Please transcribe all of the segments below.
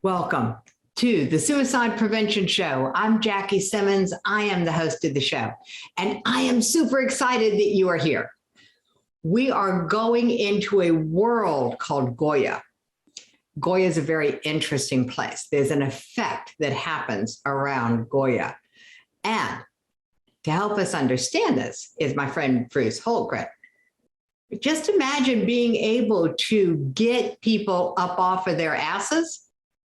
Welcome to the Suicide Prevention Show. I'm Jackie Simmons. I am the host of the show, and I am super excited that you are here. We are going into a world called GOYA. GOYA is a very interesting place. There's an effect that happens around GOYA. And to help us understand this is my friend Bruce Hultgren. Just imagine being able to get people up off of their asses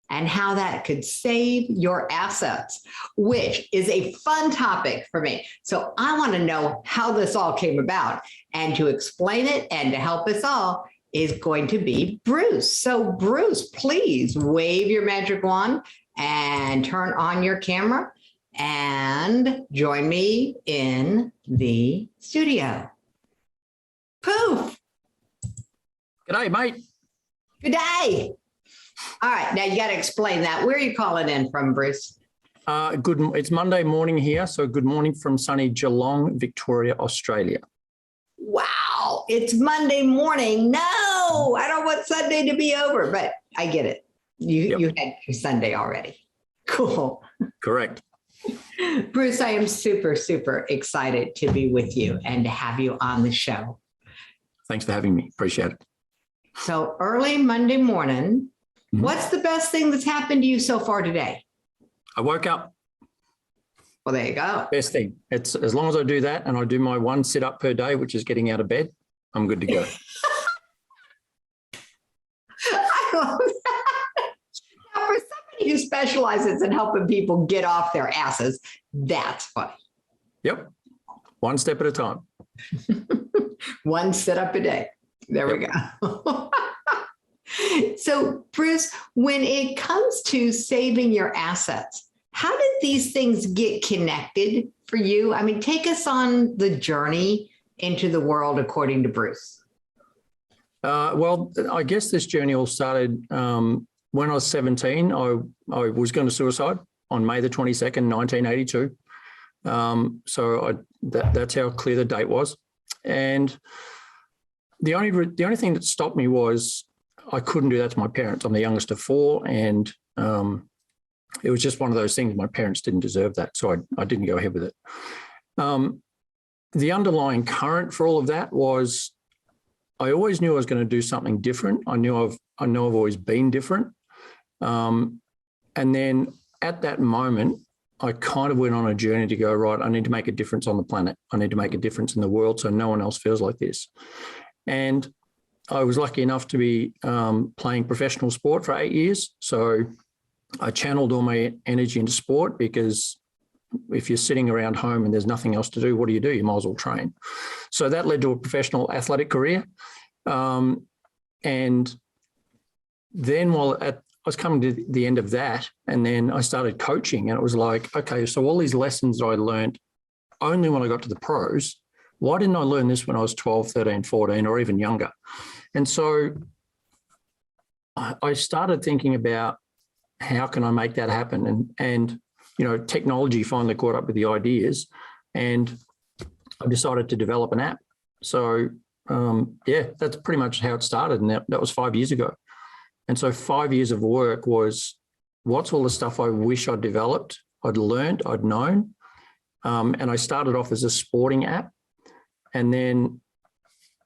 and how that could save your assets, which is a fun topic for me. So I want to know how this all came about, and to explain it and to help us all is going to be Bruce. So Bruce, please wave your magic wand and turn on your camera and join me in the studio. Poof. G'day, mate. Good day. All right, now you got to explain that. Where are you calling in from, Bruce? It's Monday morning here, so good morning from sunny Geelong, Victoria, Australia. Wow, it's Monday morning. No, I don't want Sunday to be over, but I get it. You had your Sunday already. Cool. Correct. Bruce, I am super, super excited to be with you and to have you on the show. Thanks for having me. Appreciate it. So early Monday morning, what's the best thing that's happened to you so far today? I woke up. Well, there you go. Best thing. It's as long as I do that and I do my one sit up per day, which is getting out of bed, I'm good to go. I love that. Now, for somebody who specializes in helping people get off their asses, that's funny. Yep. One step at a time. One sit up a day. There we go. So, Bruce, when it comes to saving your assets, how did these things get connected for you? I mean, take us on the journey into the world according to Bruce. Well, I guess this journey all started when I was 17. I was going to suicide on May the 22nd, 1982. That's how clear the date was. And the only thing that stopped me was I couldn't do that to my parents. I'm the youngest of four, and it was just one of those things. My parents didn't deserve that, so I didn't go ahead with it. The underlying current for all of that was I always knew I was going to do something different. I know I've always been different. And then at that moment, I kind of went on a journey to go, right, I need to make a difference on the planet. I need to make a difference in the world so no one else feels like this. And I was lucky enough to be playing professional sport for 8 years. So I channeled all my energy into sport, because if you're sitting around home and there's nothing else to do, what do? You might as well train. So that led to a professional athletic career. And then I was coming to the end of that, and then I started coaching, and it was like, okay, so all these lessons that I learned only when I got to the pros, why didn't I learn this when I was 12, 13, 14, or even younger? And so I started thinking about how can I make that happen? And technology finally caught up with the ideas, and I decided to develop an app. So that's pretty much how it started. And that was 5 years ago. And so 5 years of work was, what's all the stuff I wish I'd developed, I'd learned, I'd known. And I started off as a sporting app. And then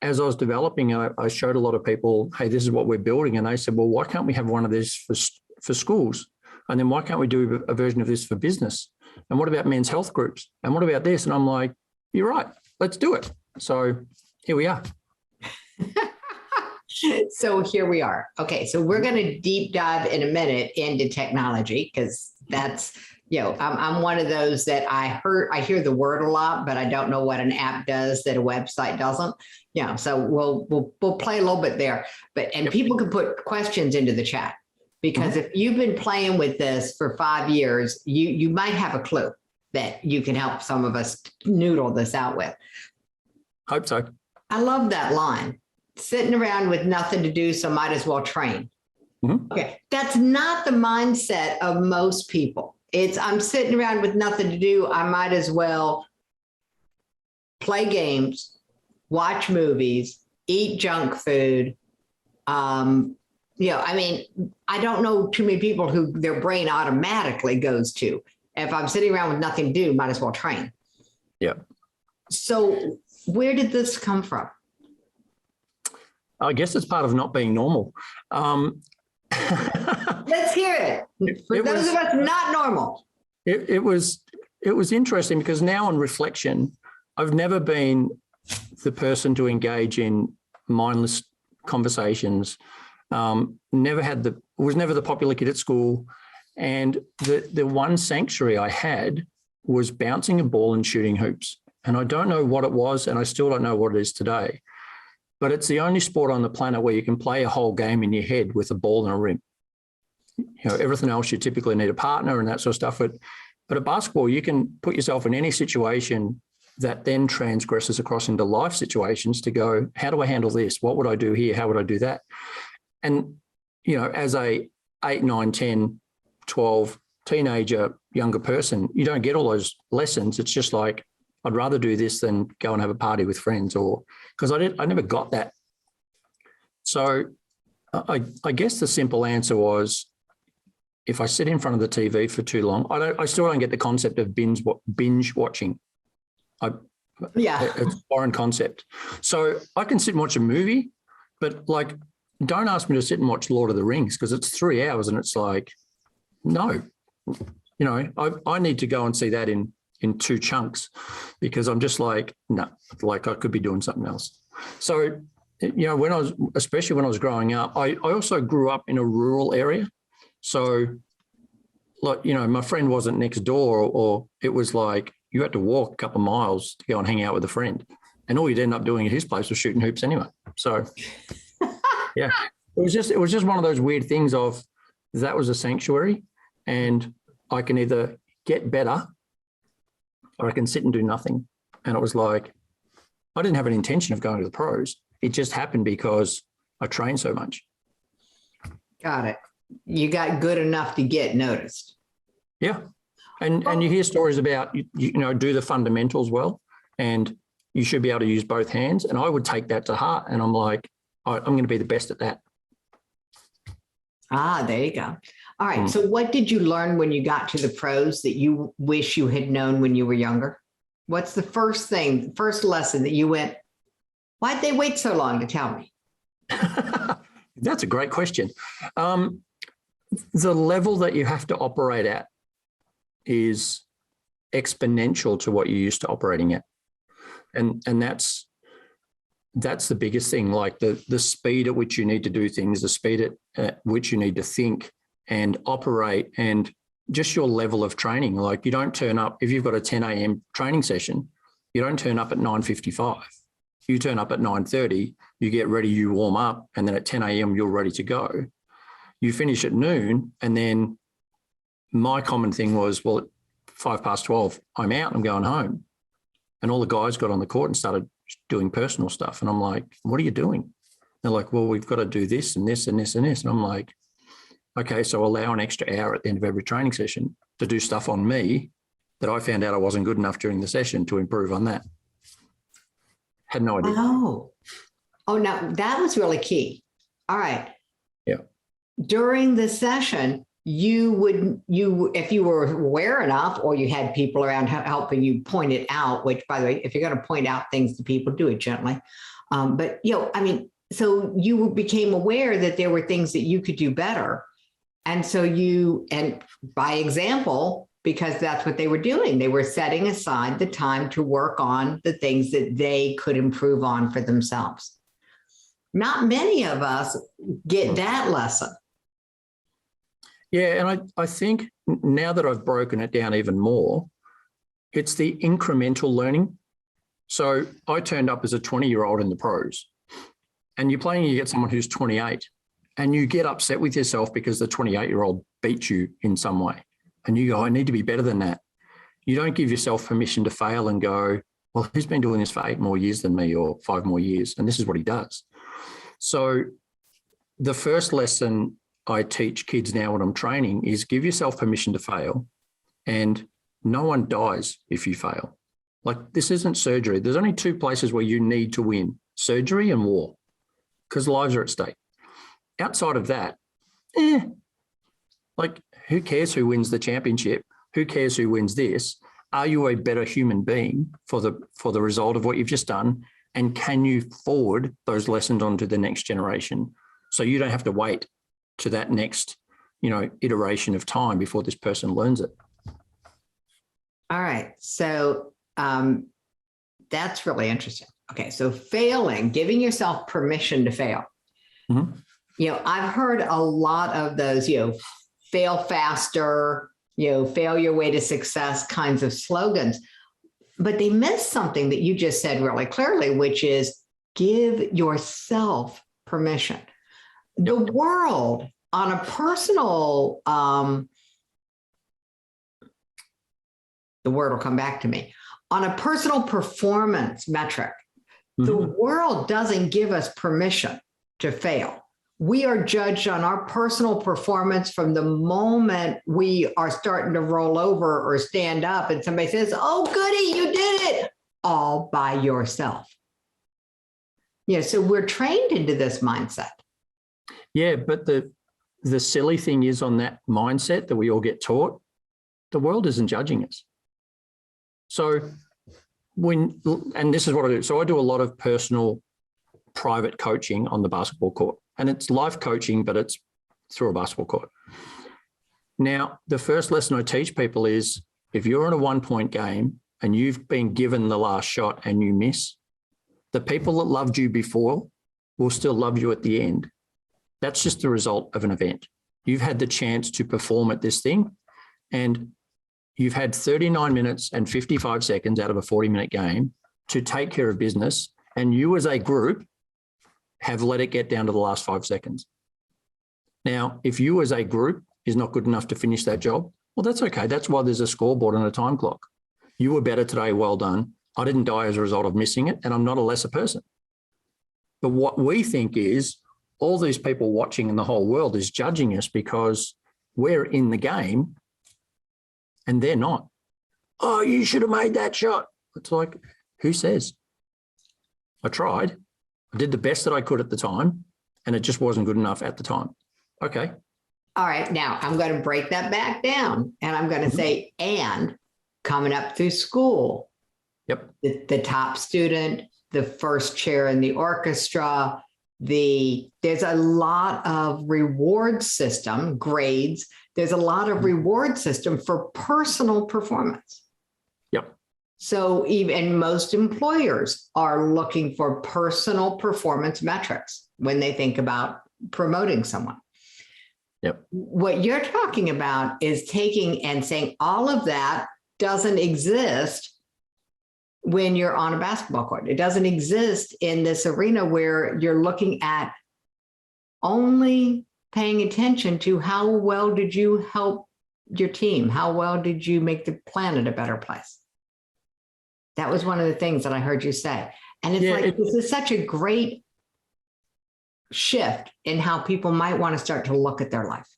as I was developing, I showed a lot of people, hey, this is what we're building. And they said, well, why can't we have one of these for schools? And then why can't we do a version of this for business? And what about men's health groups? And what about this? And I'm like, you're right, let's do it. So here we are. So here we are. Okay, so we're going to deep dive in a minute into technology, because that's, I'm one of those that I hear the word a lot, but I don't know what an app does that a website doesn't. So we'll play a little bit there. And people can put questions into the chat, because if you've been playing with this for 5 years, you might have a clue that you can help some of us noodle this out with. Hope so. I love that line. Sitting around with nothing to do, so might as well train. Okay, that's not the mindset of most people. It's, I'm sitting around with nothing to do, I might as well play games, watch movies, eat junk food, I mean, I don't know too many people who their brain automatically goes to, if I'm sitting around with nothing to do, might as well train. Yeah. So where did this come from? I guess it's part of not being normal. Let's hear it. For those of us not normal. It was interesting because now on reflection, I've never been the person to engage in mindless conversations. Was never the popular kid at school. And the one sanctuary I had was bouncing a ball and shooting hoops. And I don't know what it was, and I still don't know what it is today. But it's the only sport on the planet where you can play a whole game in your head with a ball and a rim. Everything else, you typically need a partner and that sort of stuff. But at basketball, you can put yourself in any situation that then transgresses across into life situations to go, how do I handle this? What would I do here? How would I do that? And, as a 8, 9, 10, 12 teenager, younger person, you don't get all those lessons. It's just like, I'd rather do this than go and have a party with friends, or because I never got that. So I guess the simple answer was, if I sit in front of the TV for too long, I still don't get the concept of binge watching. It's a foreign concept. So I can sit and watch a movie, but don't ask me to sit and watch Lord of the Rings because it's 3 hours and it's like, no, I need to go and see that in 2 chunks because I'm just like, no, I could be doing something else. So, especially when I was growing up, I also grew up in a rural area. So, my friend wasn't next door, or it was like you had to walk a couple of miles to go and hang out with a friend. And all you'd end up doing at his place was shooting hoops anyway. So, yeah, it was just one of those weird things of that was a sanctuary and I can either get better or I can sit and do nothing. And it was like, I didn't have an intention of going to the pros. It just happened because I trained so much. Got it. You got good enough to get noticed. Yeah. And you hear stories about, do the fundamentals well, and you should be able to use both hands. And I would take that to heart. And I'm like, I'm going to be the best at that. There you go. All right. So what did you learn when you got to the pros that you wish you had known when you were younger? What's the first lesson that you went, why'd they wait so long to tell me? That's a great question. The level that you have to operate at is exponential to what you're used to operating at. And that's the biggest thing, like the speed at which you need to do things, the speed at which you need to think and operate, and just your level of training. Like you don't turn up, if you've got a 10 a.m. training session, you don't turn up at 9:55. You turn up at 9:30, you get ready, you warm up, and then at 10 a.m. you're ready to go. You finish at noon, and then my common thing was, well, at 12:05, I'm out, I'm going home. And all the guys got on the court and started doing personal stuff. And I'm like, what are you doing? They're like, well, we've got to do this and this and this and this. And I'm like, okay, so allow an extra hour at the end of every training session to do stuff on me that I found out I wasn't good enough during the session to improve on that. Had no idea. Oh, now that was really key. All right. Yeah. During the session, if you were aware enough, or you had people around helping you point it out, which, by the way, if you're going to point out things to people, do it gently. So you became aware that there were things that you could do better. And so and by example, because that's what they were doing, they were setting aside the time to work on the things that they could improve on for themselves. Not many of us get that lesson. Yeah, and I think now that I've broken it down even more, it's the incremental learning. So I turned up as a 20-year-old in the pros, and you're playing, you get someone who's 28, and you get upset with yourself because the 28-year-old beat you in some way. And you go, I need to be better than that. You don't give yourself permission to fail and go, well, he's been doing this for 8 more years than me, or 5 more years, and this is what he does. So the first lesson I teach kids now when I'm training is give yourself permission to fail, and no one dies if you fail. Like, this isn't surgery. There's only 2 places where you need to win: surgery and war, because lives are at stake. outside of that, like who cares who wins the championship? Who cares who wins this? Are you a better human being for the result of what you've just done? And can you forward those lessons onto the next generation so you don't have to wait to that next, iteration of time before this person learns it? All right. So that's really interesting. Okay. So failing, giving yourself permission to fail. Mm-hmm. I've heard a lot of those, fail faster, fail your way to success kinds of slogans, but they miss something that you just said really clearly, which is give yourself permission. The world on a personal, the word will come back to me, on a personal performance metric, the world doesn't give us permission to fail. We are judged on our personal performance from the moment we are starting to roll over or stand up and somebody says, oh, goody, you did it all by yourself. So we're trained into this mindset. Yeah, but the silly thing is on that mindset that we all get taught, the world isn't judging us. So and this is what I do. So I do a lot of personal private coaching on the basketball court, and it's life coaching, but it's through a basketball court. Now, the first lesson I teach people is if you're in a 1-point game and you've been given the last shot and you miss, the people that loved you before will still love you at the end. That's just the result of an event. You've had the chance to perform at this thing, and you've had 39 minutes and 55 seconds out of a 40-minute game to take care of business, and you as a group have let it get down to the last 5 seconds. Now, if you as a group is not good enough to finish that job, well, that's okay. That's why there's a scoreboard and a time clock. You were better today, well done. I didn't die as a result of missing it, and I'm not a lesser person. But what we think is all these people watching in the whole world is judging us because we're in the game and they're not. Oh, you should have made that shot. It's like, who says? I tried. I did the best that I could at the time, and it just wasn't good enough at the time. Okay. All right. Now I'm going to break that back down, and I'm going to say, and coming up through school, the top student, the first chair in the orchestra, there's a lot of reward system, grades. There's a lot of reward system for personal performance. Yep. So even most employers are looking for personal performance metrics when they think about promoting someone. Yep. What you're talking about is taking and saying all of that doesn't exist when you're on a basketball court. It doesn't exist in this arena where you're looking at only paying attention to how well did you help your team? How well did you make the planet a better place? That was one of the things that I heard you say. And it's this is such a great shift in how people might want to start to look at their life.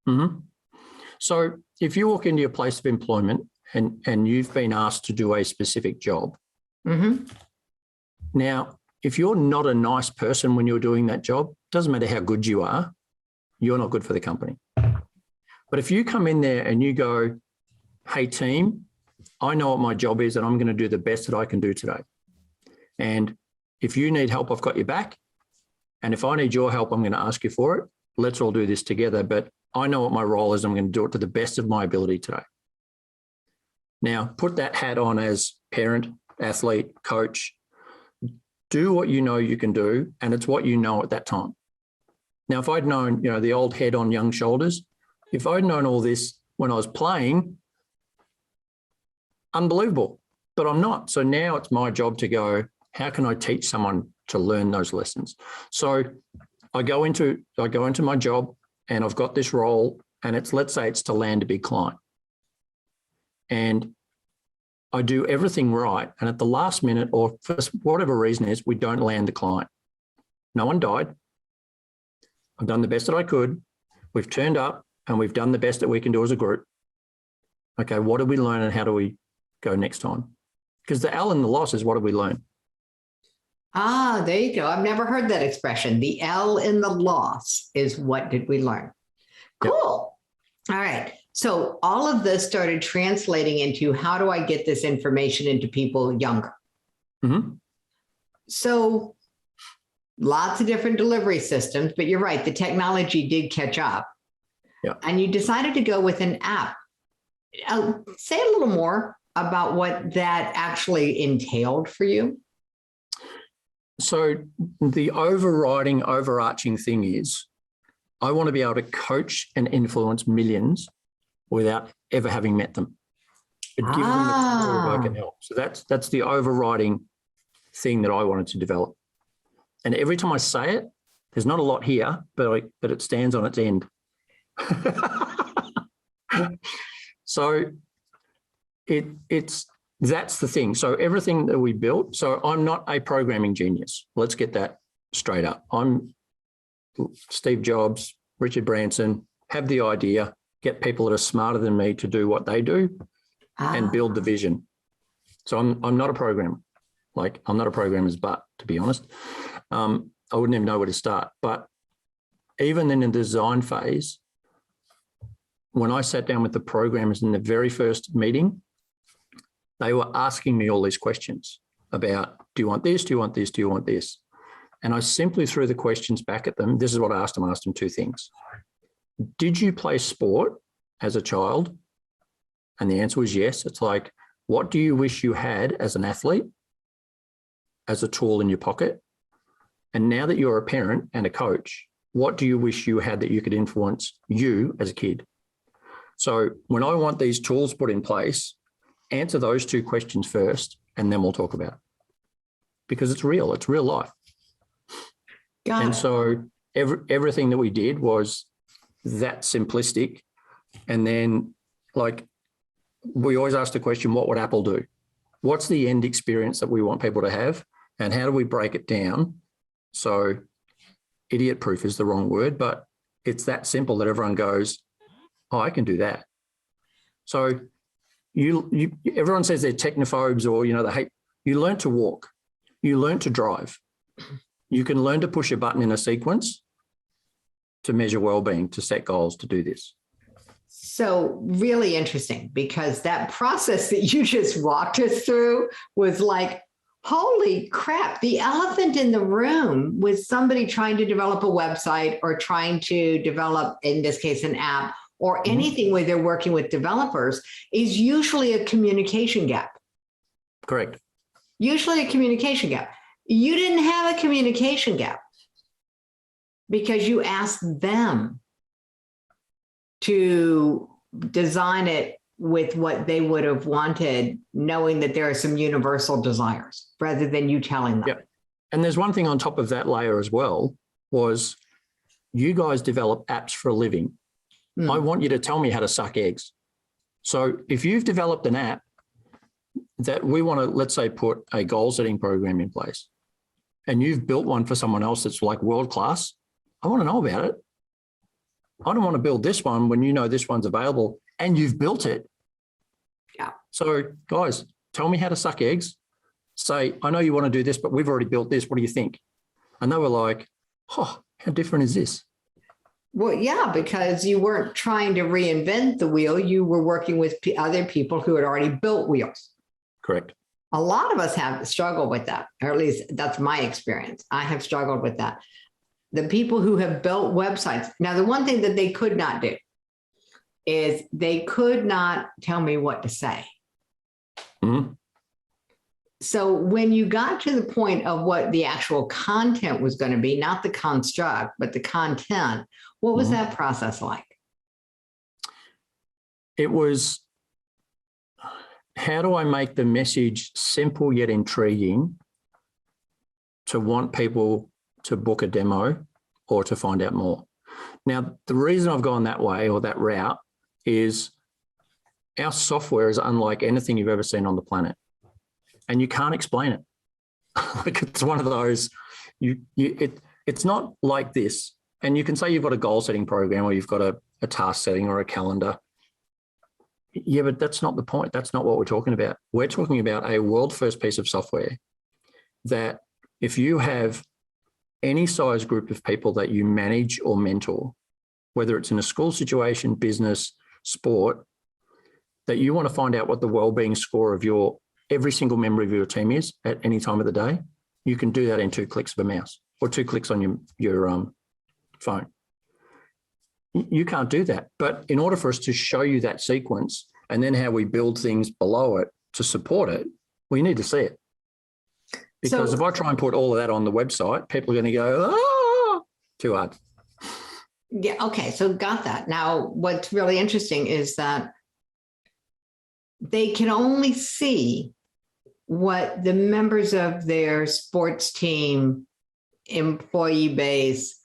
Mm-hmm. So if you walk into your place of employment and you've been asked to do a specific job, now, if you're not a nice person when you're doing that job, doesn't matter how good you are, you're not good for the company. But if you come in there and you go, hey, team, I know what my job is and I'm going to do the best that I can do today. And if you need help, I've got your back. And if I need your help, I'm going to ask you for it. Let's all do this together. But I know what my role is. I'm going to do it to the best of my ability today. Now, put that hat on as parent, athlete, coach. Do what you know you can do, and it's what you know at that time. Now, if I'd known, the old head on young shoulders, if I'd known all this when I was playing, unbelievable, but I'm not. So now it's my job to go, how can I teach someone to learn those lessons? So I go into my job and I've got this role, and let's say it's to land a big client. And I do everything right. And at the last minute, or for whatever reason is, we don't land the client. No one died. I've done the best that I could. We've turned up and we've done the best that we can do as a group. Okay, what did we learn and how do we go next time? Because the L in the loss is what did we learn? Ah, there you go. I've never heard that expression. The L in the loss is what did we learn? Yep. Cool. All right. So all of this started translating into how do I get this information into people younger? Mhm. So lots of different delivery systems, but you're right. The technology did catch up. Yeah. And you decided to go with an app. Say a little more about what that actually entailed for you. So the overarching thing is I want to be able to coach and influence millions without ever having met them. But give them the tool where I can help. So that's the overriding thing that I wanted to develop. And every time I say it, there's not a lot here, but it stands on its end. So that's the thing. So everything that we built, so I'm not a programming genius. Let's get that straight up. I'm Steve Jobs, Richard Branson, have the idea, get people that are smarter than me to do what they do and build the vision. So I'm not a programmer. Like I'm not a programmer's butt, to be honest. I wouldn't even know where to start. But even in the design phase, when I sat down with the programmers in the very first meeting, they were asking me all these questions about, do you want this? Do you want this? Do you want this? And I simply threw the questions back at them. This is what I asked them. I asked them two things. Did you play sport as a child? And the answer was yes. It's like, what do you wish you had as an athlete, as a tool in your pocket? And now that you're a parent and a coach, what do you wish you had that you could influence you as a kid? So when I want these tools put in place, answer those two questions first, and then we'll talk about it. Because it's real life. Got it. So everything that we did was that simplistic. And then like we always ask the question, what would Apple do? What's the end experience that we want people to have? And how do we break it down? So idiot proof is the wrong word, but it's that simple that everyone goes, oh, I can do that. So everyone says they're technophobes or, they hate, you learn to walk, you learn to drive. You can learn to push a button in a sequence to measure well-being, to set goals, to do this. So really interesting, because that process that you just walked us through was like, holy crap, the elephant in the room with somebody trying to develop a website or trying to develop, in this case, an app or anything where they're working with developers is usually a communication gap. Correct. Usually a communication gap. You didn't have a communication gap because you asked them to design it with what they would have wanted, knowing that there are some universal desires rather than you telling them. Yeah. And there's one thing on top of that layer as well, was you guys develop apps for a living. I want you to tell me how to suck eggs. So if you've developed an app that we want to, let's say, put a goal setting program in place, and you've built one for someone else that's like world-class, I want to know about it. I don't want to build this one when you know this one's available and you've built it. Yeah. So guys, tell me how to suck eggs. Say, I know you want to do this, but we've already built this. What do you think? And they were like, oh, how different is this? Well, yeah, because you weren't trying to reinvent the wheel. You were working with other people who had already built wheels. Correct. A lot of us have struggled with that, or at least that's my experience. I have struggled with that. The people who have built websites. Now, the one thing that they could not do is they could not tell me what to say. Mm-hmm. So when you got to the point of what the actual content was going to be, not the construct, but the content, what was that process like? It was, how do I make the message simple yet intriguing to want people to book a demo or to find out more? Now, the reason I've gone that way or that route is our software is unlike anything you've ever seen on the planet. And you can't explain it. Like it's one of those, it's not like this. And you can say you've got a goal setting program or you've got a task setting or a calendar. Yeah, but that's not the point. That's not what we're talking about. We're talking about a world first piece of software that if you have any size group of people that you manage or mentor, whether it's in a school situation, business, sport, that you want to find out what the wellbeing score of every single member of your team is at any time of the day, you can do that in 2 clicks of a mouse or 2 clicks on your phone. You can't do that. But in order for us to show you that sequence and then how we build things below it to support it, we need to see it. Because if I try and put all of that on the website, people are going to go, too hard. Yeah. Okay. So got that. Now, what's really interesting is that they can only see what the members of their sports team, employee base,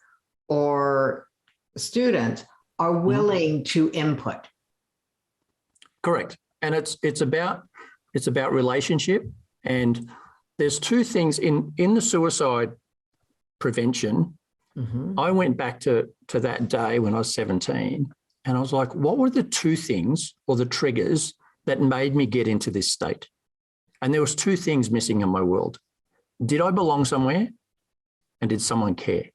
or students are willing to input. Correct. And it's about relationship. And there's 2 things in the suicide prevention. I went back to that day when I was 17 and I was like, what were the 2 things or the triggers that made me get into this state? And there was 2 things missing in my world. Did I belong somewhere? And did someone care?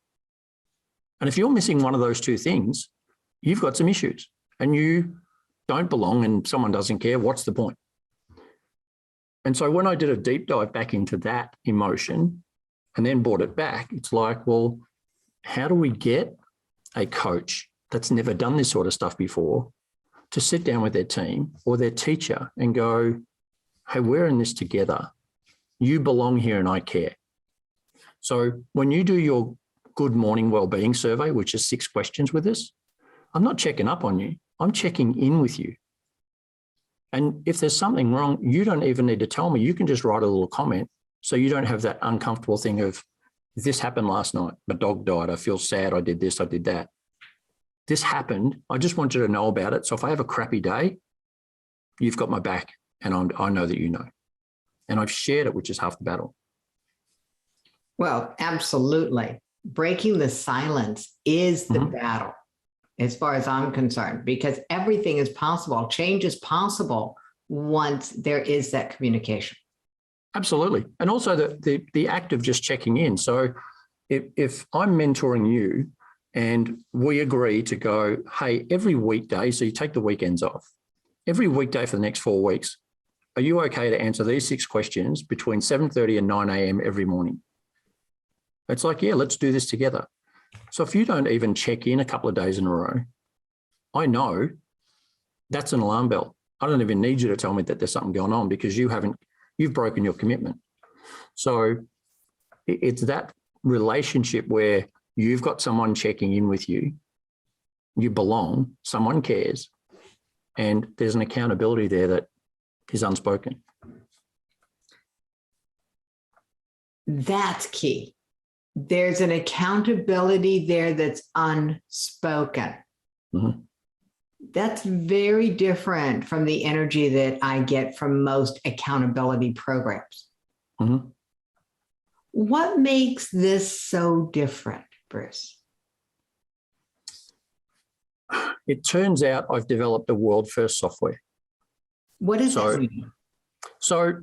And if you're missing one of those 2 things, you've got some issues and you don't belong and someone doesn't care. What's the point? And so when I did a deep dive back into that emotion and then brought it back, it's like, well, how do we get a coach that's never done this sort of stuff before to sit down with their team or their teacher and go, hey, we're in this together. You belong here and I care. So when you do your good morning wellbeing survey, which is 6 questions with us, I'm not checking up on you. I'm checking in with you. And if there's something wrong, you don't even need to tell me. You can just write a little comment so you don't have that uncomfortable thing of, this happened last night. My dog died. I feel sad. I did this. I did that. This happened. I just want you to know about it. So if I have a crappy day, you've got my back and I know that you know. And I've shared it, which is half the battle. Well, absolutely. Breaking the silence is the battle, as far as I'm concerned, because everything is possible. Change is possible once there is that communication. Absolutely. And also the act of just checking in. So if I'm mentoring you and we agree to go, hey, every weekday, so you take the weekends off, every weekday for the next 4 weeks, are you okay to answer these 6 questions between 7:30 and 9 a.m. every morning? It's like, yeah, let's do this together. So if you don't even check in a couple of days in a row, I know that's an alarm bell. I don't even need you to tell me that there's something going on because you've broken your commitment. So it's that relationship where you've got someone checking in with you, you belong, someone cares, and there's an accountability there that is unspoken. That's key. There's an accountability there that's unspoken. That's very different from the energy that I get from most accountability programs. What makes this so different, Bruce? It turns out I've developed a world-first software. What does that mean? So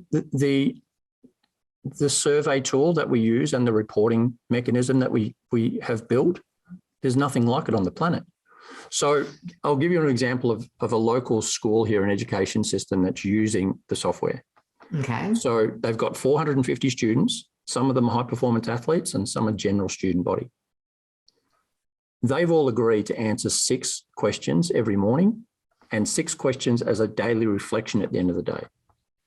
the survey tool that we use and the reporting mechanism that we have built, there's nothing like it on the planet. So I'll give you an example of a local school here, an education system that's using the software. Okay. So they've got 450 students, some of them high performance athletes and some are general student body. They've all agreed to answer 6 questions every morning and 6 questions as a daily reflection at the end of the day.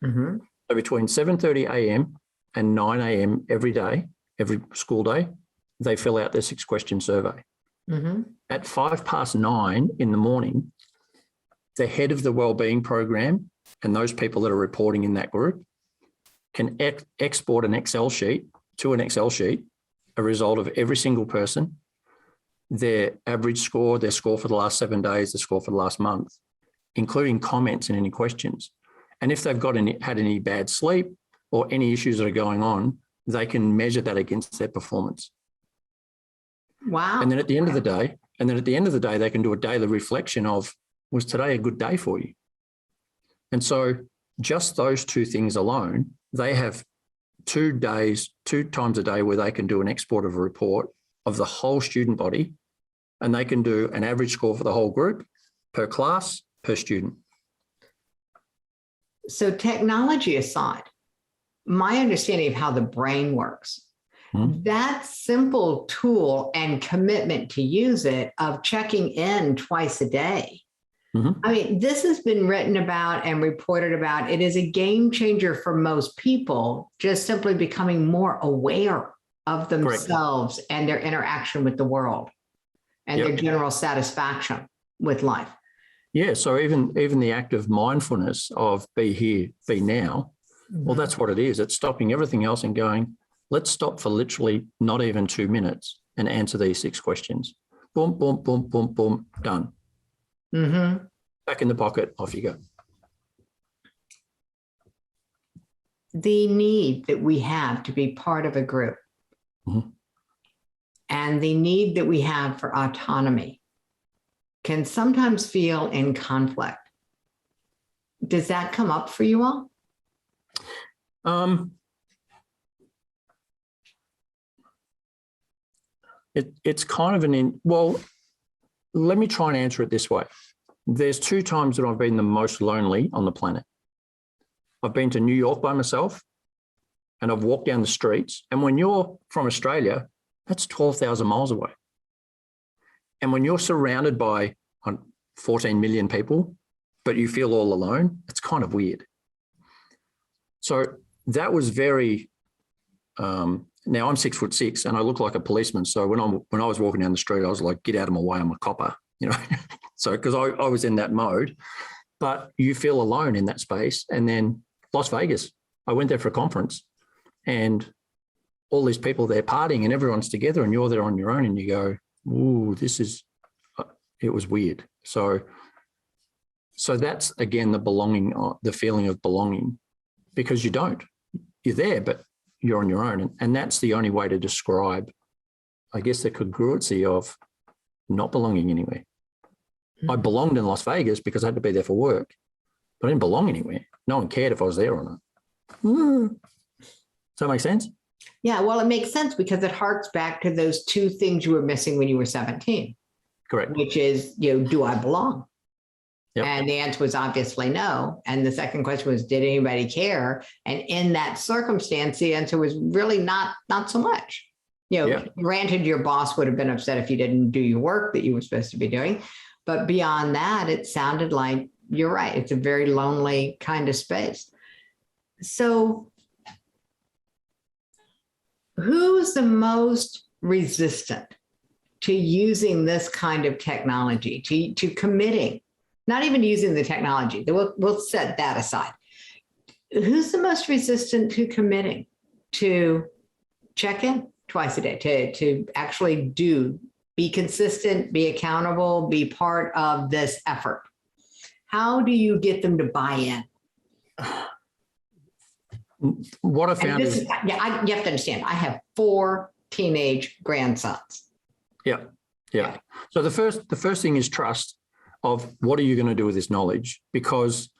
So between 7:30 a.m. and 9 a.m. every day, every school day, they fill out their 6-question survey. At 9:05 in the morning, the head of the wellbeing program and those people that are reporting in that group can export an Excel sheet to an Excel sheet, a result of every single person, their average score, their score for the last 7 days, the score for the last month, including comments and any questions. And if they've had any bad sleep or any issues that are going on, they can measure that against their performance. Wow. And then at the end of the day, they can do a daily reflection of, was today a good day for you? And so just those 2 things alone, they have 2 times a day where they can do an export of a report of the whole student body, and they can do an average score for the whole group, per class, per student. So technology aside, my understanding of how the brain works, that simple tool and commitment to use it of checking in twice a day. I mean, this has been written about and reported about. It is a game changer for most people, just simply becoming more aware of themselves and their interaction with the world and their general satisfaction with life. Yeah, so even the act of mindfulness of be here, be now, well, that's what it is. It's stopping everything else and going, let's stop for literally not even 2 minutes and answer these 6 questions. Boom, boom, boom, boom, boom, done. Back in the pocket, off you go. The need that we have to be part of a group and the need that we have for autonomy can sometimes feel in conflict. Does that come up for you all? It's kind of well, let me try and answer it this way. There's 2 times that I've been the most lonely on the planet. I've been to New York by myself, and I've walked down the streets. And when you're from Australia, that's 12,000 miles away. And when you're surrounded by 14 million people, but you feel all alone, it's kind of weird. So that was very, now I'm 6'6" and I look like a policeman. So when I was walking down the street, I was like, get out of my way, I'm a copper, you know? So, because I was in that mode, but you feel alone in that space. And then Las Vegas, I went there for a conference and all these people there partying and everyone's together and you're there on your own and you go, ooh, it was weird. So that's, again, the belonging, the feeling of belonging, because you're there, but you're on your own. And that's the only way to describe, I guess, the congruency of not belonging anywhere. I belonged in Las Vegas because I had to be there for work, but I didn't belong anywhere. No one cared if I was there or not. Does that make sense? Yeah, well, it makes sense because it harks back to those 2 things you were missing when you were 17. Correct. Which is, do I belong? Yep. And the answer was obviously no. And the second question was, did anybody care? And in that circumstance, the answer was really not so much. Granted, your boss would have been upset if you didn't do your work that you were supposed to be doing. But beyond that, it sounded like you're right. It's a very lonely kind of space. So who's the most resistant to using this kind of technology, to committing, not even using the technology, we'll set that aside. Who's the most resistant to committing to check in twice a day, to actually be consistent, be accountable, be part of this effort? How do you get them to buy in? What I found is you have to understand, I have 4 teenage grandsons. Yeah. So the first thing is trust of what are you going to do with this knowledge? Because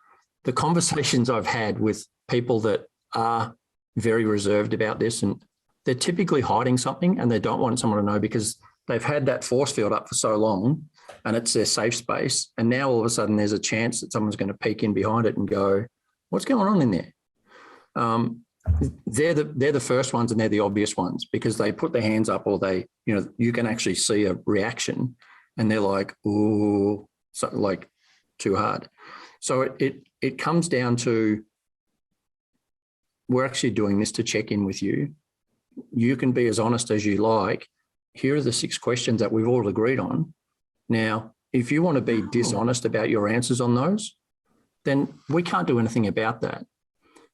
the conversations I've had with people that are very reserved about this, and they're typically hiding something and they don't want someone to know because they've had that force field up for so long and it's their safe space. And now all of a sudden there's a chance that someone's going to peek in behind it and go, what's going on in there? They're the first ones and they're the obvious ones because they put their hands up or they, you can actually see a reaction and they're like, ooh, so like too hard. So it comes down to, we're actually doing this to check in with you. You can be as honest as you like. Here are the 6 questions that we've all agreed on. Now, if you want to be dishonest about your answers on those, then we can't do anything about that.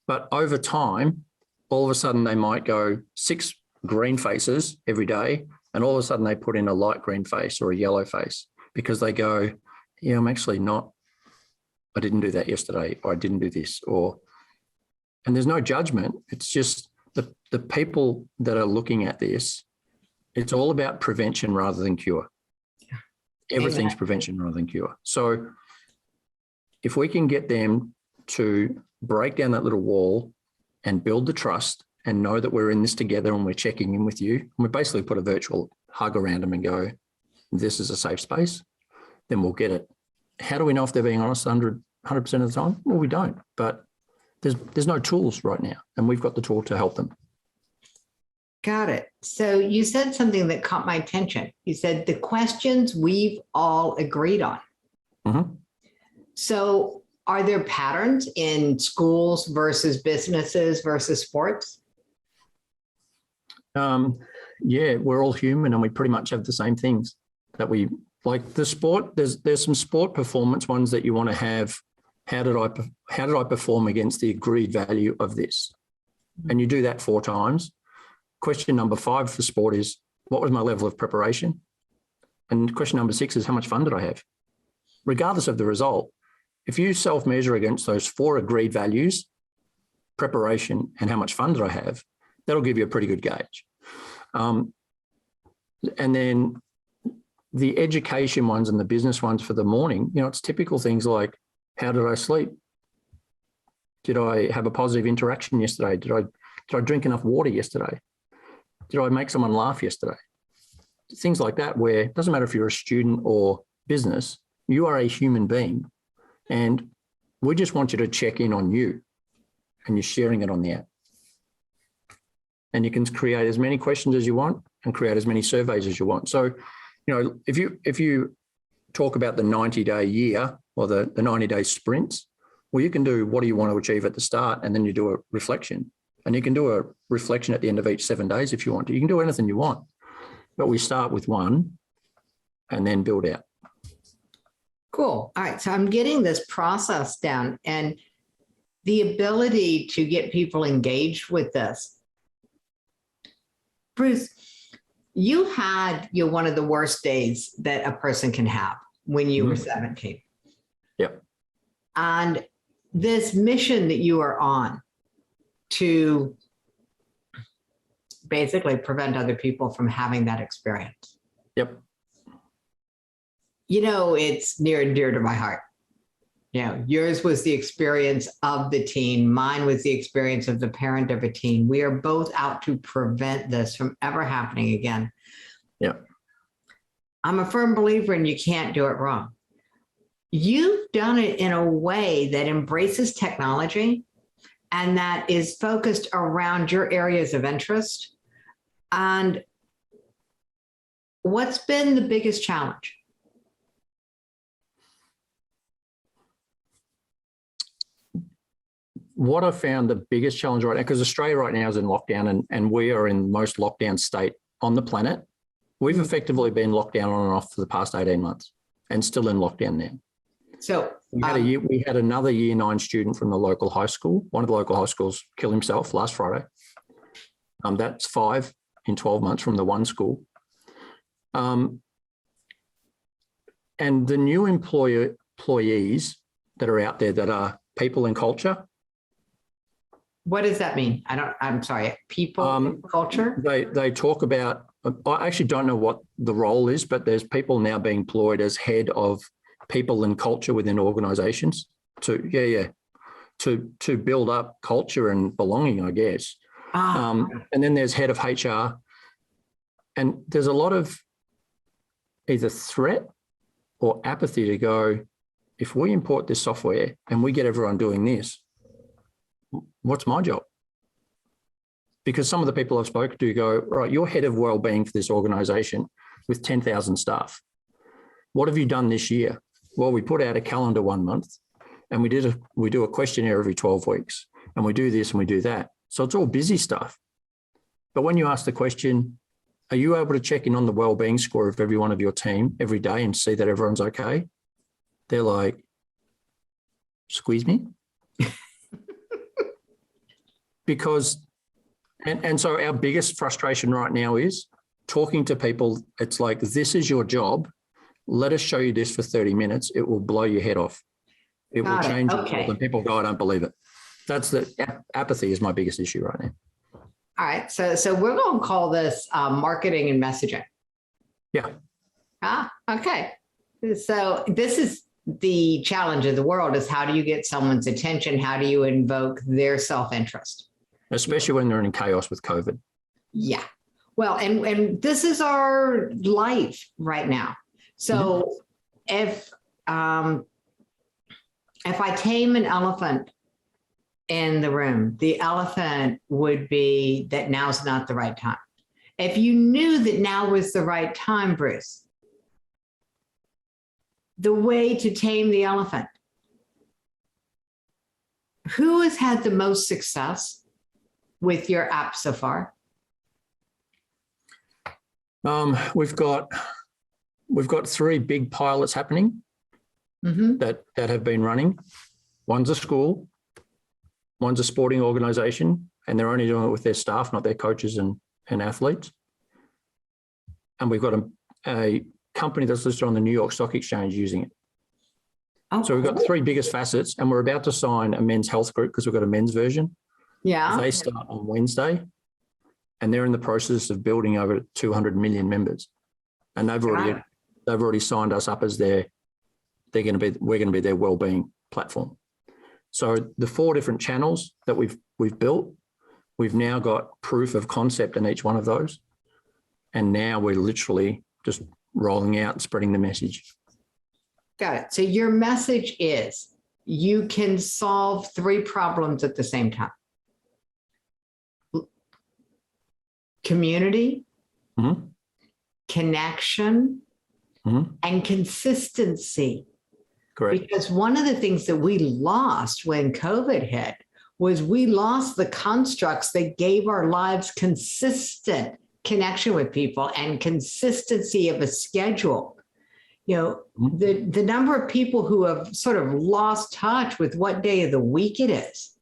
But over time, all of a sudden they might go 6 green faces every day, and all of a sudden they put in a light green face or a yellow face because they go, yeah, I'm actually not, I didn't do that yesterday, or I didn't do this, and there's no judgment. It's just the people that are looking at this, it's all about prevention rather than cure. Everything's prevention rather than cure. So if we can get them to break down that little wall and build the trust and know that we're in this together and we're checking in with you, and we basically put a virtual hug around them and go, this is a safe space, then we'll get it. How do we know if they're being honest 100% of the time? Well, we don't, but there's no tools right now, and we've got the tool to help them. Got it. So you said something that caught my attention. You said the questions we've all agreed on. Mm-hmm. So are there patterns in schools versus businesses versus sports? Yeah, we're all human and we pretty much have the same things that we like. The sport, there's some sport performance ones that you want to have. How did I perform against the agreed value of this? And you do that 4 times. Question number 5 for sport is, what was my level of preparation? And question number 6 is, how much fun did I have? Regardless of the result, if you self-measure against those 4 agreed values, preparation and how much fun did I have, that'll give you a pretty good gauge. And then the education ones and the business ones for the morning, it's typical things like, how did I sleep? Did I have a positive interaction yesterday? Did I drink enough water yesterday? Did I make someone laugh yesterday? Things like that, where it doesn't matter if you're a student or business, you are a human being. And we just want you to check in on you, and you're sharing it on the app. And you can create as many questions as you want and create as many surveys as you want. So, if you talk about the 90-day year or the 90-day sprints, well, you can do what do you want to achieve at the start, and then you do a reflection. And you can do a reflection at the end of each 7 days if you want to. You can do anything you want. But we start with one and then build out. Cool. All right. So I'm getting this process down, and the ability to get people engaged with this. Bruce, you had one of the worst days that a person can have when you were 17. Yep. And this mission that you are on to basically prevent other people from having that experience. Yep. It's near and dear to my heart. Yours was the experience of the teen. Mine was the experience of the parent of a teen. We are both out to prevent this from ever happening again. Yeah. I'm a firm believer in you can't do it wrong. You've done it in a way that embraces technology and that is focused around your areas of interest. And what's been the biggest challenge? What I found the biggest challenge right now, because Australia right now is in lockdown, and we are in the most lockdown state on the planet. We've effectively been locked down on and off for the past 18 months and still in lockdown now. So we had another year 9 student from the local high school. One of the local high schools killed himself last Friday. That's 5 in 12 months from the one school. And the new employees that are out there that are people and culture. What does that mean? I'm sorry, people and culture? They talk about, I actually don't know what the role is, but there's people now being employed as head of people and culture within organizations to build up culture and belonging, I guess. And then there's head of HR. And there's a lot of either threat or apathy to go, if we import this software and we get everyone doing this, what's my job? Because some of the people I've spoken to go, right, you're head of wellbeing for this organization with 10,000 staff. What have you done this year? Well, we put out a calendar 1 month, and we do a questionnaire every 12 weeks, and we do this and we do that. So it's all busy stuff. But when you ask the question, are you able to check in on the wellbeing score of every one of your team every day and see that everyone's okay? They're like, squeeze me? Because, and so our biggest frustration right now is talking to people. It's like, this is your job. Let us show you this for 30 minutes. It will blow your head off. It will change your world, and people go, I don't believe it. That's the apathy is my biggest issue right now. All right. So we're going to call this marketing and messaging. Yeah. Okay. So this is the challenge of the world, is how do you get someone's attention? How do you invoke their self-interest? especially when they're in chaos with COVID. Yeah. Well, and this is our life right now. So if I tame an elephant in the room, the elephant would be that now's not the right time. If you knew that now was the right time, Bruce, the way to tame the elephant, who has had the most success with your app so far? We've got 3 big pilots happening that have been running. One's a school, one's a sporting organisation, and they're only doing it with their staff, not their coaches and athletes. And we've got a company that's listed on the New York Stock Exchange using it. Oh, so we've got the 3 biggest facets, and we're about to sign a men's health group because we've got a men's version. Yeah. They start on Wednesday, and they're in the process of building over 200 million members. And they've already signed us up as we're going to be their wellbeing platform. So the 4 different channels that we've built, we've now got proof of concept in each one of those. And now we're literally just rolling out and spreading the message. Got it. So your message is you can solve 3 problems at the same time. Community, connection, and consistency. Correct. Because one of the things that we lost when COVID hit was we lost the constructs that gave our lives consistent connection with people and consistency of a schedule. You know, the number of people who have sort of lost touch with what day of the week it is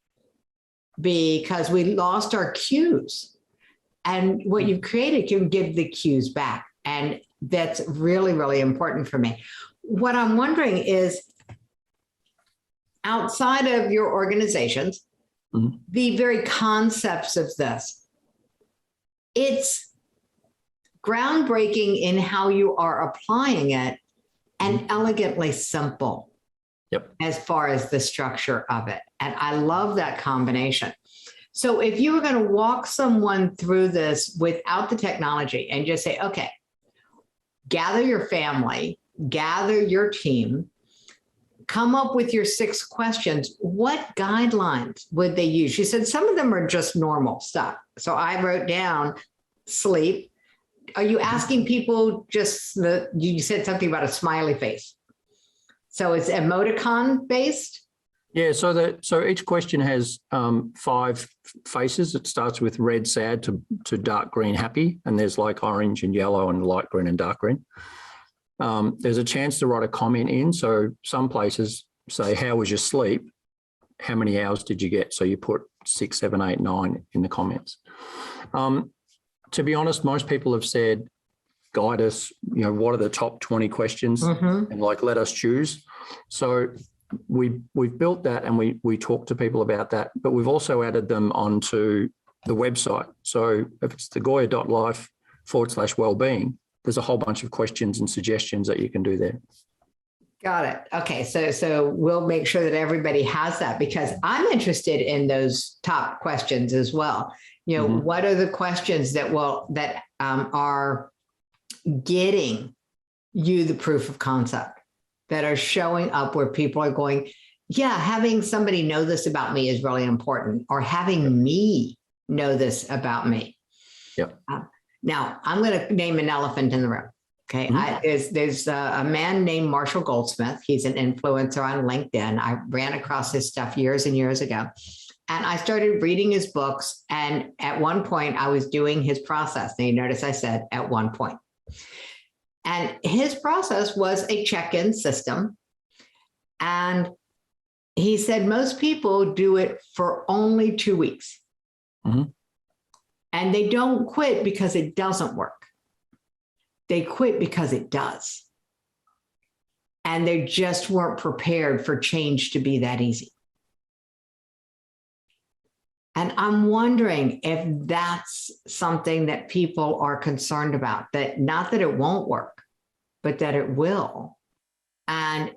because we lost our cues. And what you've created can give the cues back. And that's really, really important for me. What I'm wondering is, outside of your organizations, the very concepts of this, it's groundbreaking in how you are applying it and elegantly simple as far as the structure of it. And I love that combination. So if you were going to walk someone through this without the technology and just say, okay, gather your family, gather your team, come up with your 6 questions, what guidelines would they use? You said some of them are just normal stuff. So I wrote down sleep. Are you asking people just you said something about a smiley face. So it's emoticon based? Yeah, so each question has 5 faces. It starts with red, sad, to dark green, happy, and there's like orange and yellow and light green and dark green. There's a chance to write a comment in. So some places say, how was your sleep? How many hours did you get? So you put 6, 7, 8, 9 in the comments. To be honest, most people have said, guide us, you know, what are the top 20 questions and like, let us choose. So we've built that and we talk to people about that, but we've also added them onto the website. So if it's TheGOYA.Life /wellbeing, there's a whole bunch of questions and suggestions that you can do there. Got it. Okay. So we'll make sure that everybody has that, because I'm interested in those top questions as well. You know, what are the questions that are getting you the proof of concept, that are showing up where people are going, yeah, having somebody know this about me is really important, or having me know this about me. Yep. Now, I'm going to name an elephant in the room. Okay. There's a man named Marshall Goldsmith. He's an influencer on LinkedIn. I ran across his stuff years and years ago. And I started reading his books. And at one point, I was doing his process. And you notice I said at one point. And his process was a check-in system. And he said most people do it for only 2 weeks. And they don't quit because it doesn't work. They quit because it does. And they just weren't prepared for change to be that easy. And I'm wondering if that's something that people are concerned about, that not that it won't work, but that it will. And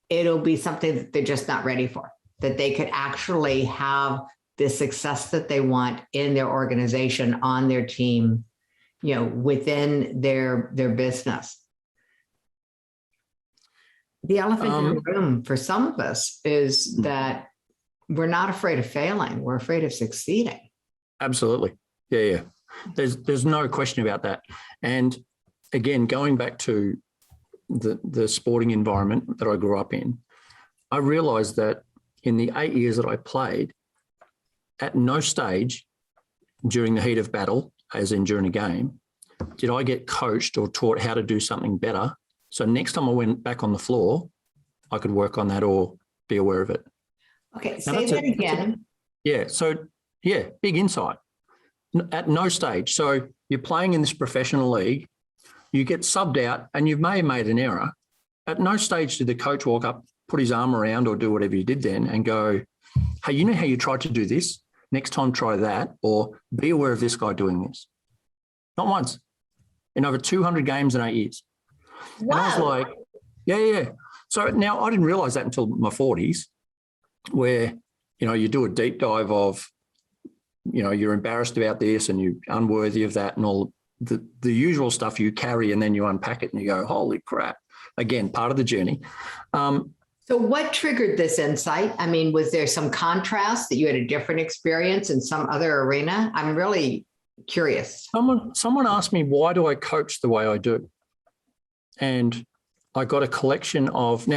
it'll be something that they're just not ready for, that they could actually have the success that they want in their organization, on their team, within their business. The elephant in the room for some of us is that we're not afraid of failing. We're afraid of succeeding. Absolutely. Yeah. There's no question about that. And again, going back to the sporting environment that I grew up in, I realized that in the 8 years that I played, at no stage during the heat of battle, as in during a game, did I get coached or taught how to do something better. So next time I went back on the floor, I could work on that or be aware of it. Okay, say that again. Big insight. At no stage. So you're playing in this professional league, you get subbed out and you may have made an error. At no stage did the coach walk up, put his arm around or do whatever you did then and go, hey, you know how you tried to do this? Next time try that, or be aware of this guy doing this. Not once. In over 200 games in 8 years. Wow. And I was like, yeah. So now I didn't realize that until my 40s, where, you do a deep dive of, you're embarrassed about this and you're unworthy of that and all the usual stuff you carry, and then you unpack it and you go, holy crap. Again, part of the journey. So what triggered this insight? I mean, was there some contrast that you had a different experience in some other arena? I'm really curious. Someone asked me, why do I coach the way I do? And I got a collection of,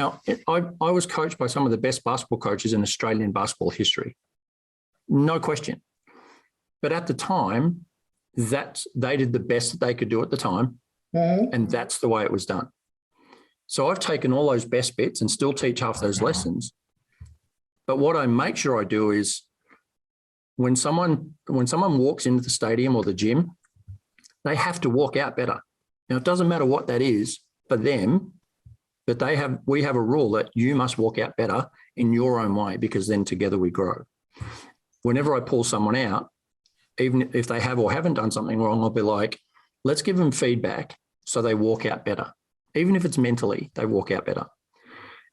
I was coached by some of the best basketball coaches in Australian basketball history. No question. But at the time, they did the best that they could do at the time. Mm-hmm. And that's the way it was done. So I've taken all those best bits and still teach half those lessons. But what I make sure I do is when someone walks into the stadium or the gym, they have to walk out better. Now, it doesn't matter what that is for them, but we have a rule that you must walk out better in your own way, because then together we grow. Whenever I pull someone out, even if they have or haven't done something wrong, I'll be like, let's give them feedback so they walk out better. Even if it's mentally, they walk out better.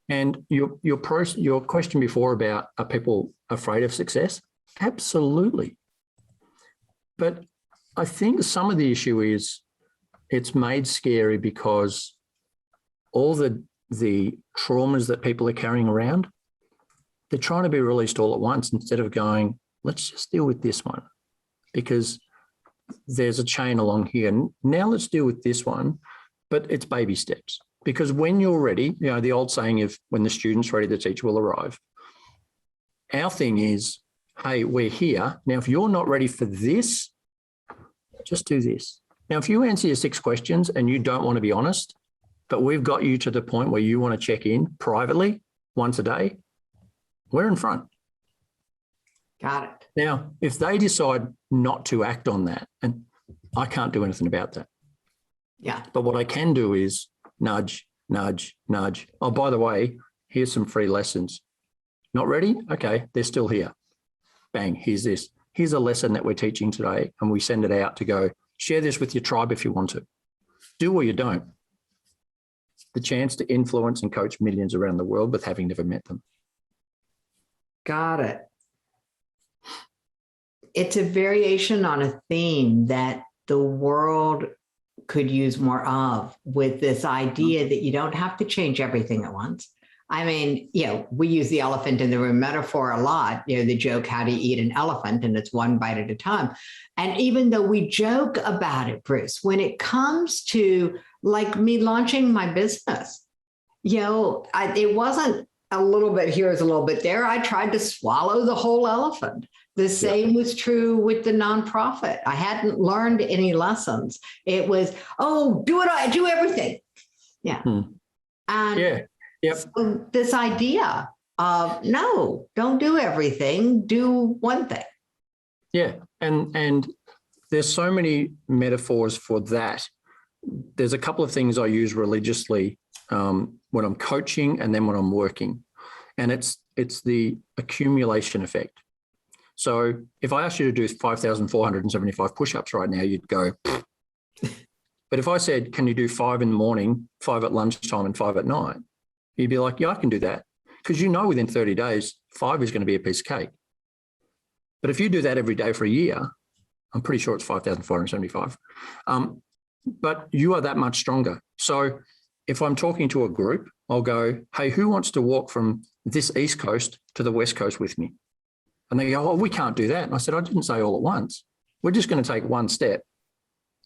And your question before about, are people afraid of success? Absolutely. But I think some of the issue is it's made scary because all the traumas that people are carrying around, they're trying to be released all at once instead of going, let's just deal with this one because there's a chain along here. Now let's deal with this one, but it's baby steps. Because when you're ready, the old saying of when the student's ready, the teacher will arrive. Our thing is, hey, we're here. Now, if you're not ready for this, just do this. Now, if you answer your 6 questions and you don't want to be honest, but we've got you to the point where you want to check in privately once a day, we're in front. Got it. Now, if they decide not to act on that, and I can't do anything about that. Yeah. But what I can do is nudge, nudge, nudge. Oh, by the way, here's some free lessons. Not ready? Okay, they're still here. Bang, here's this. Here's a lesson that we're teaching today, and we send it out to go, share this with your tribe if you want to. Do or you don't. The chance to influence and coach millions around the world with having never met them. Got it. It's a variation on a theme that the world could use more of, with this idea that you don't have to change everything at once. I mean, we use the elephant in the room metaphor a lot, the joke, how to eat an elephant, and it's one bite at a time. And even though we joke about it, Bruce, when it comes to like me launching my business, it wasn't a little bit here is a little bit there. I tried to swallow the whole elephant. The same was true with the nonprofit. I hadn't learned any lessons. It was, do everything. Yeah. And so this idea of, no, don't do everything, do one thing. Yeah. And there's so many metaphors for that. There's a couple of things I use religiously when I'm coaching and then when I'm working. And it's the accumulation effect. So if I asked you to do 5,475 push-ups right now, you'd go, pfft. But if I said, can you do 5 in the morning, 5 at lunchtime and 5 at night? You'd be like, yeah, I can do that. Because within 30 days, 5 is going to be a piece of cake. But if you do that every day for a year, I'm pretty sure it's 5,475. But you are that much stronger. So if I'm talking to a group, I'll go, hey, who wants to walk from this East Coast to the West Coast with me? And they go, oh, we can't do that. And I said, I didn't say all at once. We're just going to take one step.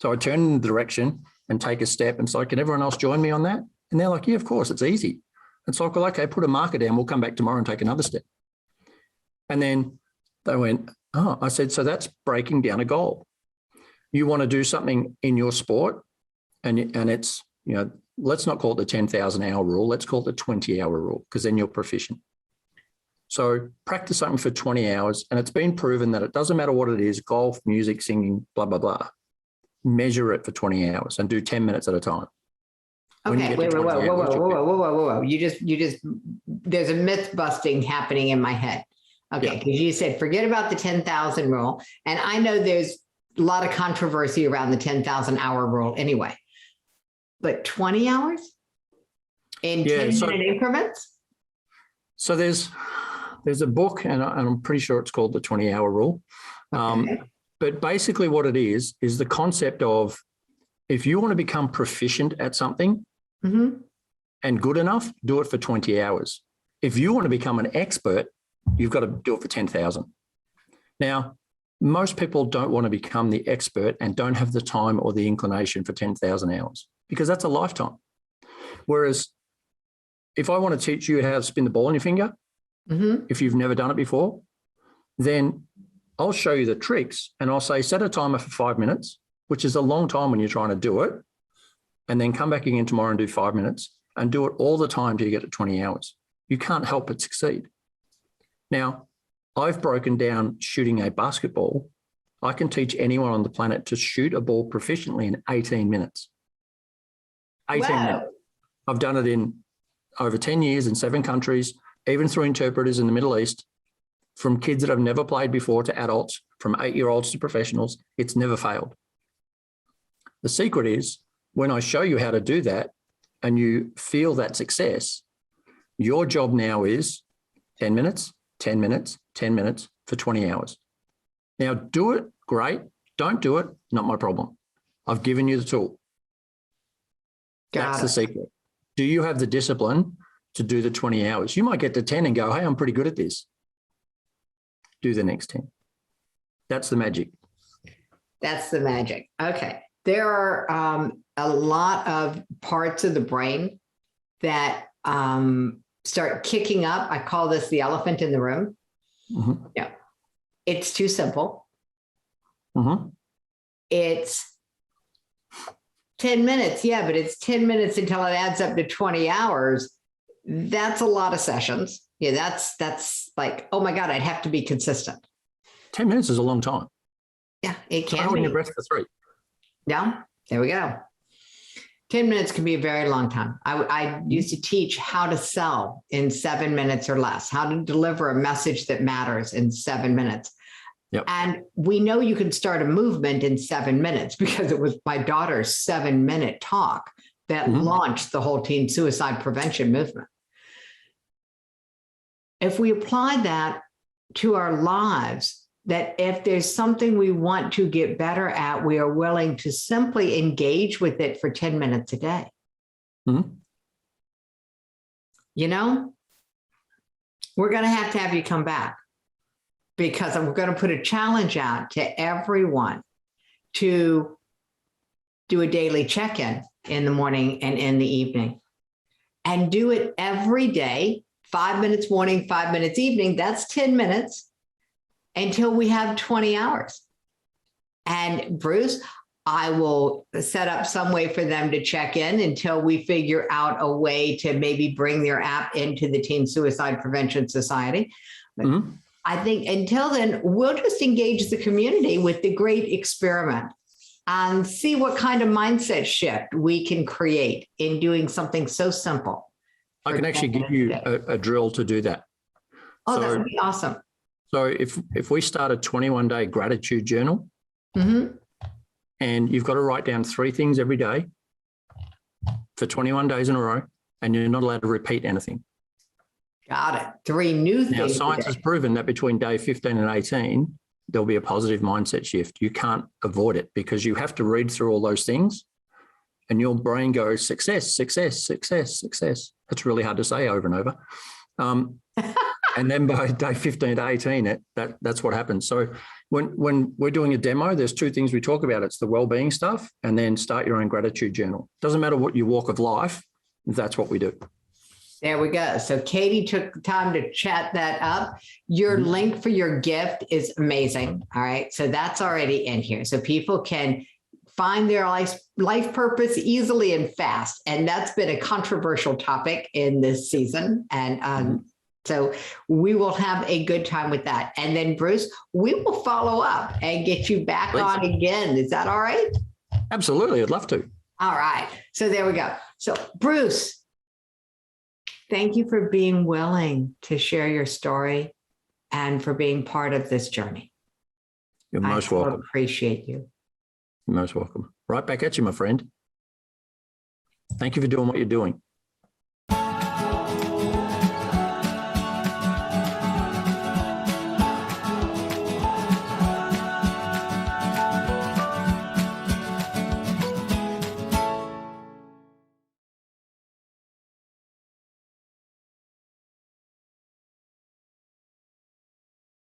So I turn in the direction and take a step. And it's like, can everyone else join me on that? And they're like, yeah, of course, it's easy. It's like, well, okay, put a marker down. We'll come back tomorrow and take another step. And then they went, oh, I said, so that's breaking down a goal. You want to do something in your sport, and it's, let's not call it the 10,000 hour rule. Let's call it the 20-hour rule, because then you're proficient. So practice something for 20 hours, and it's been proven that it doesn't matter what it is, golf, music, singing, blah, blah, blah. Measure it for 20 hours and do 10 minutes at a time. Okay, whoa. You just, there's a myth busting happening in my head. Okay, because you said, forget about the 10,000 rule. And I know there's a lot of controversy around the 10,000 hour rule anyway. But 20 hours in 10-minute increments? So there's a book, and I'm pretty sure it's called the 20-hour rule. Okay. But basically what it is the concept of, if you want to become proficient at something and good enough, do it for 20 hours. If you want to become an expert, you've got to do it for 10,000. Now, most people don't want to become the expert and don't have the time or the inclination for 10,000 hours, because that's a lifetime. Whereas if I want to teach you how to spin the ball on your finger, if you've never done it before, then I'll show you the tricks, and I'll say, set a timer for 5 minutes, which is a long time when you're trying to do it, and then come back again tomorrow and do 5 minutes, and do it all the time till you get to 20 hours. You can't help but succeed. Now, I've broken down shooting a basketball. I can teach anyone on the planet to shoot a ball proficiently in 18 minutes. 18 minutes. I've done it in over 10 years in 7 countries, even through interpreters in the Middle East, from kids that have never played before to adults, from 8-year-olds to professionals. It's never failed. The secret is, when I show you how to do that and you feel that success, your job now is 10 minutes, 10 minutes, 10 minutes for 20 hours. Now, do it, great. Don't do it, not my problem. I've given you the tool. That's the secret. Do you have the discipline to do the 20 hours? You might get to 10 and go, hey, I'm pretty good at this. Do the next 10. That's the magic. That's the magic. Okay. There are a lot of parts of the brain that start kicking up. I call this the elephant in the room. Yeah. It's too simple. It's 10 minutes. Yeah, but it's 10 minutes until it adds up to 20 hours. That's a lot of sessions. Yeah, that's like, oh my God, I'd have to be consistent. 10 minutes is a long time. Yeah, it can be. Holding your breath for 3. Yeah, there we go. 10 minutes can be a very long time. I used to teach how to sell in 7 minutes or less, how to deliver a message that matters in 7 minutes. Yep. And we know you can start a movement in 7 minutes, because it was my daughter's 7-minute talk that launched the whole teen suicide prevention movement. If we apply that to our lives, that if there's something we want to get better at, we are willing to simply engage with it for 10 minutes a day. You know, we're going to have you come back, because we're going to put a challenge out to everyone to do a daily check-in in the morning and in the evening, and do it every day. 5 minutes morning, 5 minutes evening, that's 10 minutes until we have 20 hours. And Bruce, I will set up some way for them to check in until we figure out a way to maybe bring their app into the Teen Suicide Prevention Society. I think until then, we'll just engage the community with the great experiment and see what kind of mindset shift we can create in doing something so simple. I can actually give you a drill to do that. Oh, that would be awesome. So if we start a 21-day gratitude journal, and you've got to write down 3 things every day for 21 days in a row, and you're not allowed to repeat anything. Got it. 3 new things. Now, science has proven that between day 15 and 18, there'll be a positive mindset shift. You can't avoid it because you have to read through all those things and your brain goes, success, success, success, success. That's really hard to say over and over. And then by day 15 to 18, that's what happens. So when we're doing a demo, there's two things we talk about. It's the wellbeing stuff and then start your own gratitude journal. Doesn't matter what your walk of life, that's what we do. There we go. So Katie took time to chat that up. Your link for your gift is amazing. All right. So that's already in here. So people can find their life purpose easily and fast. And that's been a controversial topic in this season. And so we will have a good time with that. And then Bruce, we will follow up and get you back on again. Is that all right? Absolutely. I'd love to. All right. So there we go. So Bruce, thank you for being willing to share your story and for being part of this journey. You're most welcome. I appreciate you. You're most welcome. Right back at you, my friend. Thank you for doing what you're doing.